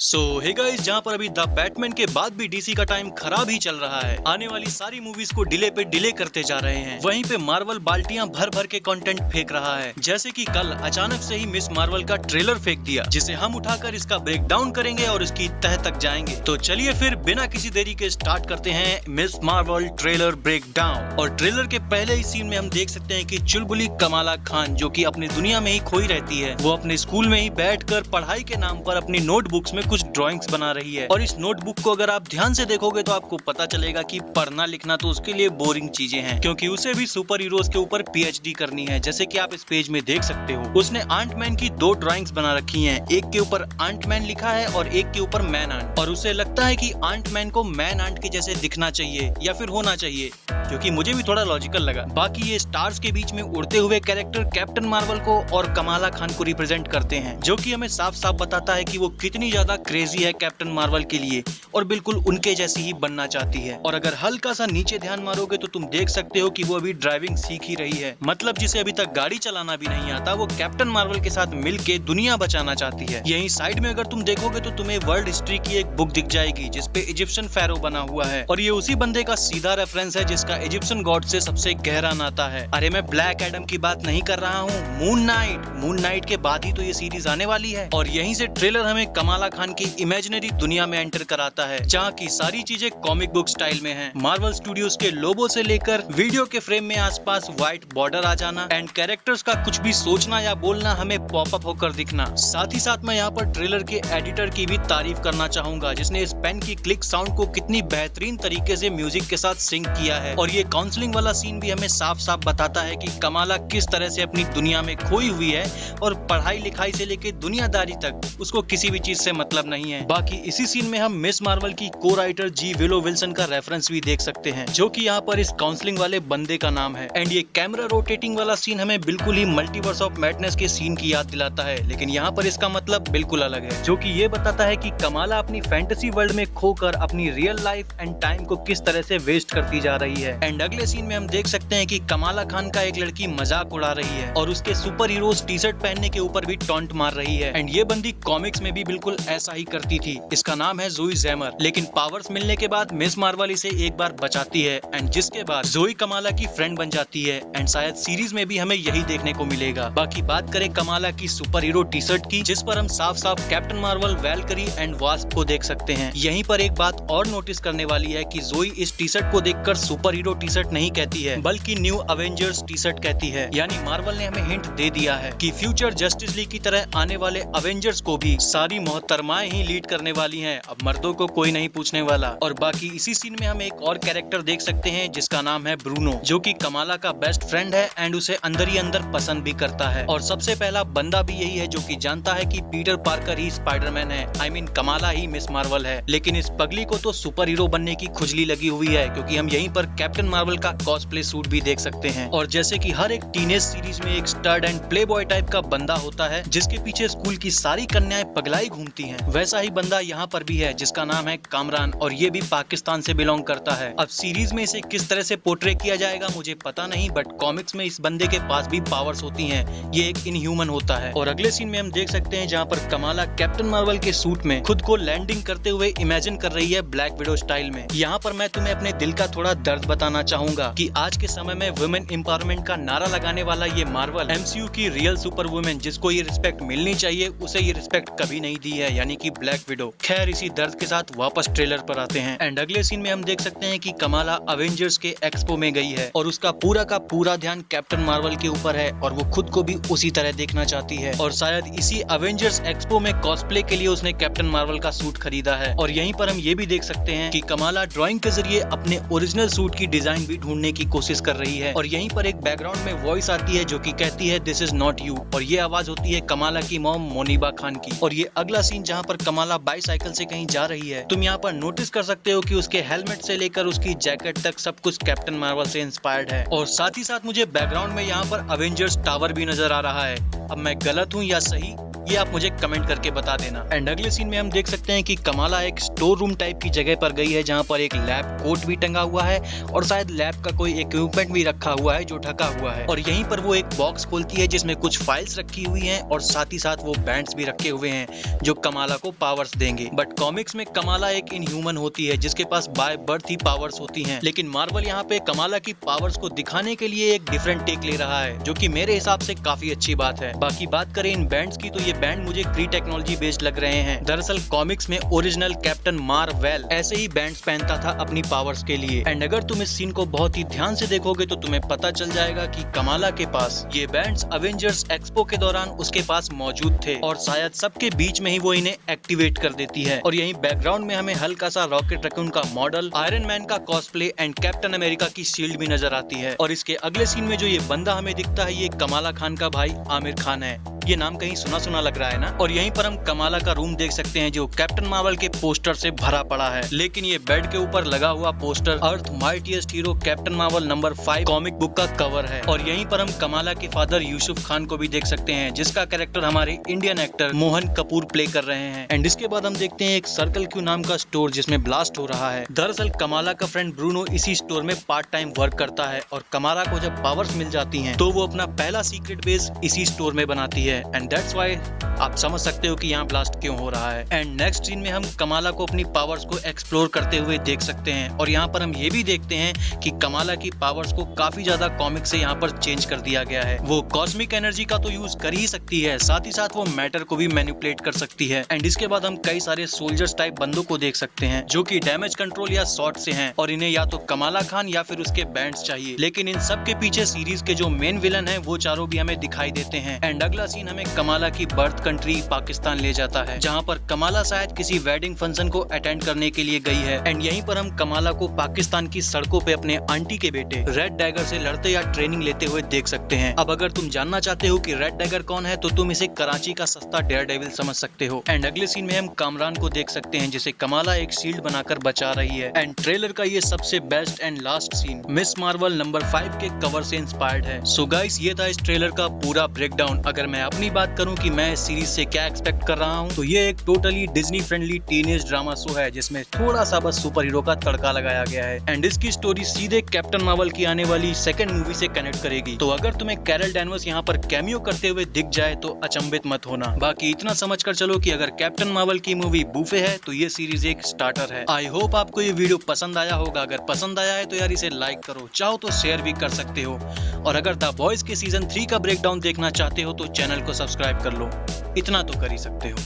Hey guys, जहाँ पर अभी द बैटमैन के बाद भी डीसी का टाइम खराब ही चल रहा है। आने वाली सारी मूवीज को डिले पे डिले करते जा रहे हैं। वहीं पे मार्वल बाल्टियां भर भर के कंटेंट फेंक रहा है। जैसे कि कल अचानक से ही मिस मार्वल का ट्रेलर फेंक दिया, जिसे हम उठाकर इसका ब्रेक डाउन करेंगे और इसकी तह तक जाएंगे। तो चलिए फिर बिना किसी देरी के स्टार्ट करते हैं Miss Marvel trailer breakdown. और ट्रेलर के पहले ही सीन में हम देख सकते हैं कि चुलबुली कमाला खान, जो कि अपनी दुनिया में ही खोई रहती है, वो अपने स्कूल में ही बैठकर पढ़ाई के नाम पर अपनी नोटबुक्स में कुछ ड्राइंग्स बना रही है। और इस नोटबुक को अगर आप ध्यान से देखोगे तो आपको पता चलेगा कि पढ़ना लिखना तो उसके लिए बोरिंग चीजें हैं, क्योंकि उसे भी सुपर हीरोज के ऊपर पीएचडी करनी है। जैसे कि आप इस पेज में देख सकते हो, उसने आंट मैन की 2 ड्राइंग्स बना रखी हैं। एक के ऊपर आंट मैन लिखा है और एक के ऊपर मैन आंट। और उसे लगता है कि आंट मैन को मैन आंट के जैसे दिखना चाहिए या फिर होना चाहिए, जो कि मुझे भी थोड़ा लॉजिकल लगा। बाकी ये स्टार्स के बीच में उड़ते हुए कैरेक्टर कैप्टन मार्वल को और कमाला खान को रिप्रेजेंट करते हैं, जो कि हमें साफ साफ बताता है कि वो कितनी ज्यादा क्रेजी है कैप्टन मार्वल के लिए और बिल्कुल उनके जैसी ही बनना चाहती है। और अगर हल्का सा नीचे ध्यान मारोगे तो तुम देख सकते हो कि वो अभी ड्राइविंग सीख ही रही है। मतलब जिसे अभी तक गाड़ी चलाना भी नहीं आता, वो कैप्टन मार्वल के साथ मिलके दुनिया बचाना चाहती है। यहीं साइड में अगर तुम देखोगे तो तुम्हें वर्ल्ड हिस्ट्री की एक बुक दिख जाएगी, जिसपे इजिप्शियन फेरो बना हुआ है। और ये उसी बंदे का सीधा रेफरेंस है जिसका इजिप्शियन गॉड से सबसे गहरा नाता है। अरे मैं ब्लैक एडम की बात नहीं कर रहा हूँ, मून नाइट के बाद ही तो ये सीरीज आने वाली है। और यहीं से ट्रेलर हमें कमाला खान की इमेजिनरी दुनिया में एंटर कराता है, जहाँ की सारी चीजें कॉमिक बुक स्टाइल में हैं। मार्वल स्टूडियोज के लोगो से लेकर वीडियो के फ्रेम में आसपास व्हाइट बॉर्डर आ जाना एंड कैरेक्टर्स का कुछ भी सोचना या बोलना हमें पॉपअप होकर दिखना। साथ ही साथ मैं यहाँ पर ट्रेलर के एडिटर की भी तारीफ करना चाहूंगा, जिसने इस पेन की क्लिक साउंड को कितनी बेहतरीन तरीके से म्यूजिक के साथ सिंक किया है। और ये काउंसलिंग वाला सीन भी हमें साफ साफ बताता है कि कमाला किस तरह से अपनी दुनिया में खोई हुई है और पढ़ाई लिखाई से लेकर दुनियादारी तक उसको किसी भी चीज से मतलब नहीं है। बाकी इसी सीन में हम मिस मार्वल की को राइटर जी विलो विल्सन का रेफरेंस भी देख सकते हैं, जो कि यहाँ पर इस काउंसलिंग वाले बंदे का नाम है। एंड ये कैमरा रोटेटिंग वाला सीन हमें बिल्कुल ही मल्टीवर्स ऑफ मैडनेस के सीन की याद दिलाता है, लेकिन यहाँ पर इसका मतलब बिल्कुल अलग है, जो कि ये बताता है कि कमाला अपनी फैंटेसी वर्ल्ड में खोकर अपनी रियल लाइफ एंड टाइम को किस तरह से वेस्ट करती जा रही है। एंड अगले सीन में हम देख सकते हैं कि कमाला खान का एक लड़की मजाक उड़ा रही है और उसके सुपर हीरोज टी शर्ट पहनने के ऊपर भी टॉन्ट मार रही है। एंड ये बंदी कॉमिक्स में भी बिल्कुल ऐसा ही करती थी। इसका नाम है जोई जैमर, लेकिन पावर्स मिलने के बाद मिस मार्वल इसे एक बार बचाती है एंड जिसके बाद जोई कमाला की फ्रेंड बन जाती है। एंड शायद सीरीज में भी हमें यही देखने को मिलेगा। बाकी बात करें कमाला की सुपर हीरो टी शर्ट की, जिस पर हम साफ साफ captain Marvel, Valkyrie and wasp को देख सकते हैं। यहीं पर एक बात और नोटिस करने वाली है कि जोई इस टी शर्ट को देखकर सुपर हीरो टी शर्ट नहीं कहती है, बल्कि न्यू अवेंजर्स टी शर्ट कहती है। यानी मार्वल ने हमें हिंट दे दिया है कि फ्यूचर जस्टिस लीग की तरह आने वाले अवेंजर्स को भी सारी मोहतरमाएं ही लीड करने वाली हैं। अब मर्दों को कोई नहीं पूछने वाला। और बाकी इसी सीन में हम एक और कैरेक्टर देख सकते हैं जिसका नाम है ब्रूनो, जो कि कमाला का बेस्ट फ्रेंड है एंड उसे अंदर ही अंदर पसंद भी करता है। और सबसे पहला बंदा भी यही है जो कि जानता है कि पीटर पार्कर ही स्पाइडरमैन है, I mean Kamala he miss Marvel है। लेकिन इस पगली को तो सुपर हीरो बनने की खुजली लगी हुई है, क्योंकि हम यहीं पर कैप्टन मार्वल का कॉस्प्ले सूट भी देख सकते हैं। और जैसे कि हर एक टीनेज सीरीज में एक stud and play boy type का बंदा होता है, जिसके पीछे स्कूल की सारी कन्याएं पगलाई घूमती हैं, वैसा ही बंदा यहाँ पर भी है, जिसका नाम है कामरान, और ये भी पाकिस्तान से बिलोंग करता है। अब सीरीज में इसे किस तरह से पोर्ट्रे किया जाएगा मुझे पता नहीं, बट कॉमिक्स में इस बंदे के पास भी पावर्स होती हैं। ये एक इनह्यूमन होता है। और अगले सीन में हम देख सकते हैं जहाँ पर कमाला कैप्टन मार्वल के सूट में खुद को लैंडिंग करते हुए इमेजिन कर रही है ब्लैक विडो स्टाइल में। यहाँ पर मैं तुम्हें अपने दिल का थोड़ा दर्द बताना चाहूंगा कि आज के समय में वुमेन एम्पावरमेंट का नारा लगाने वाला ये मार्वल एमसीयू की रियल सुपर वुमेन, जिसको ये रिस्पेक्ट मिलनी चाहिए, उसे ये रिस्पेक्ट कभी नहीं दी है, यानी कि ब्लैक विडो। खैर इसी दर्द के साथ वापस ट्रेलर पर आते हैं। एंड अगले सीन में हम देख सकते हैं कि कमाला अवेंजर्स के एक्सपो में गई है और उसका पूरा का पूरा ध्यान कैप्टन मार्वल के ऊपर है और वो खुद को भी उसी तरह देखना चाहती है। और शायद इसी अवेंजर्स एक्सपो में कॉस्प्ले के लिए उसने कैप्टन मार्वल का सूट खरीदा है। और यहीं पर हम ये भी देख सकते हैं कि कमाला ड्राइंग के जरिए अपने ओरिजिनल सूट की डिजाइन भी ढूंढने की कोशिश कर रही है। और यहीं पर एक बैकग्राउंड में वॉइस आती है जो कि कहती है दिस इज नॉट यू, और ये आवाज होती है कमाला की मॉम मोनिबा खान की। और ये अगला सीन जहाँ पर कमाला बाईसाइकिल से कहीं जा रही है, तुम यहाँ पर नोटिस कर सकते हो कि उसके हेलमेट से लेकर उसकी जैकेट तक सब कुछ कैप्टन मार्वल से इंस्पायर्ड है। और साथ ही साथ मुझे बैकग्राउंड में यहाँ पर अवेंजर्स टावर भी नजर आ रहा है। अब मैं गलत हूँ या सही, ये आप मुझे कमेंट करके बता देना। एंड अगले सीन में हम देख सकते हैं कि कमाला एक स्टोर रूम टाइप की जगह पर गई है, जहाँ पर एक लैब कोट भी टंगा हुआ है और और शायद लैब का कोई इक्विपमेंट भी रखा हुआ है जो ढका हुआ है। और यहीं पर वो एक बॉक्स खोलती है जिसमें कुछ फाइल्स रखी हुई हैं और साथ ही साथ वो बैंड्स भी रखे हुए हैं जो कमाला को पावर्स देंगे। बट कॉमिक्स में कमाला एक इनह्यूमन होती है जिसके पास बाय बर्थ ही पावर्स होती हैं, लेकिन मार्वल यहाँ पे कमाला की पावर्स को दिखाने के लिए एक डिफरेंट टेक ले रहा है जो कि मेरे हिसाब से काफी अच्छी बात है। बाकी बात करें इन बैंड्स की तो ये बैंड मुझे क्री टेक्नोलॉजी बेस्ड लग रहे हैं। दरअसल कॉमिक्स में ओरिजिनल कैप्टन मार्वेल ऐसे ही बैंड्स पहनता था अपनी पावर्स के लिए। एंड अगर तुम इस सीन को बहुत ही ध्यान से देखोगे तो तुम्हें पता चल जाएगा कि कमाला के पास ये बैंड्स अवेंजर्स एक्सपो के दौरान उसके पास मौजूद थे और शायद सबके बीच में ही वो इन्हें एक्टिवेट कर देती है। और यहीं बैकग्राउंड में हमें हल्का सा रॉकेट रैकून का मॉडल, आयरन मैन का कॉस्प्ले एंड कैप्टन अमेरिका की शील्ड भी नजर आती है। और इसके अगले सीन में जो ये बंदा हमें दिखता है ये कमाला खान का भाई आमिर खान है। ये नाम कहीं सुना सुना लग रहा है ना। और यहीं पर हम कमाला का रूम देख सकते हैं जो कैप्टन मार्वल के पोस्टर से भरा पड़ा है, लेकिन ये बेड के ऊपर लगा हुआ poster earth mightiest hero captain Marvel number 5 comic book का कवर है। और यहीं पर हम कमाला के फादर यूसुफ खान को भी देख सकते हैं जिसका कैरेक्टर हमारे Indian actor Mohan Kapoor play कर रहे हैं। एंड इसके बाद हम देखते हैं एक सर्कल क्यू नाम का स्टोर जिसमें ब्लास्ट हो रहा है। दरअसल कमाला का फ्रेंड ब्रूनो इसी स्टोर में पार्ट टाइम वर्क करता है और कमाला को जब पावर्स मिल जाती हैं तो वो अपना पहला सीक्रेट बेस इसी स्टोर में बनाती है। एंड दैट्स व्हाई आप समझ सकते हो कि यहाँ ब्लास्ट क्यों हो रहा है। एंड नेक्स्ट सीन में हम कमाला को अपनी पावर्स को एक्सप्लोर करते हुए देख सकते हैं और यहाँ पर हम ये भी देखते हैं कि कमाला की पावर्स को काफी ज्यादा कॉमिक से यहाँ पर चेंज कर दिया गया है। वो कॉस्मिक एनर्जी का तो यूज कर ही सकती है, साथ ही साथ वो मैटर को भी मैनिपुलेट कर सकती है। एंड इसके बाद हम कई सारे सोल्जर्स टाइप बंदों को देख सकते हैं जो कि डैमेज कंट्रोल या शॉट से हैं और इन्हें या तो कमाला खान या फिर उसके बैंड्स चाहिए। लेकिन इन सब के पीछे सीरीज के जो मेन विलन है वो चारों भी हमें दिखाई देते हैं। एंड अगला सीन हमें कमाला की बर्थ कंट्री पाकिस्तान ले जाता है जहाँ पर कमाला शायद किसी वेडिंग फंक्शन को अटेंड करने के लिए गई है। एंड यहीं पर हम कमाला को पाकिस्तान की सड़कों पे अपने आंटी के बेटे रेड डैगर से लड़ते या ट्रेनिंग लेते हुए देख सकते हैं। अब अगर तुम जानना चाहते हो कि रेड डैगर कौन है तो तुम इसे कराची का सस्ता डेयरडेविल समझ सकते हो। एंड अगले सीन में हम कामरान को देख सकते हैं जिसे कमाला एक शील्ड बनाकर बचा रही है। एंड ट्रेलर का ये सबसे best and last scene Miss Marvel number 5 के कवर से इंस्पायर्ड है। सो गाइस ये था इस ट्रेलर का पूरा ब्रेकडाउन। अगर मैं अपनी बात करूं कि मैं इस सीरीज से क्या एक्सपेक्ट कर रहा हूं तो ये एक totally Disney friendly teenage drama show है जिसमें थोड़ा सा बस सुपर हीरो का तड़का लगाया गया है। एंड इसकी स्टोरी सीधे कैप्टन मार्वल की आने वाली सेकंड मूवी से कनेक्ट करेगी। तो अगर तुम्हें कैरल डैनवर्स यहाँ पर कैमियो करते हुए दिख जाए तो अचंभित मत होना। बाकी इतना समझ कर चलो कि अगर कैप्टन मार्वल की मूवी बूफे है तो ये सीरीज एक स्टार्टर है। आई होप आपको ये वीडियो पसंद आया होगा। अगर पसंद आया है तो यार इसे लाइक करो, चाहो तो शेयर भी कर सकते हो। और अगर द बॉयज के सीजन 3 का ब्रेकडाउन देखना चाहते हो तो चैनल को सब्सक्राइब कर लो, इतना तो कर ही सकते हो।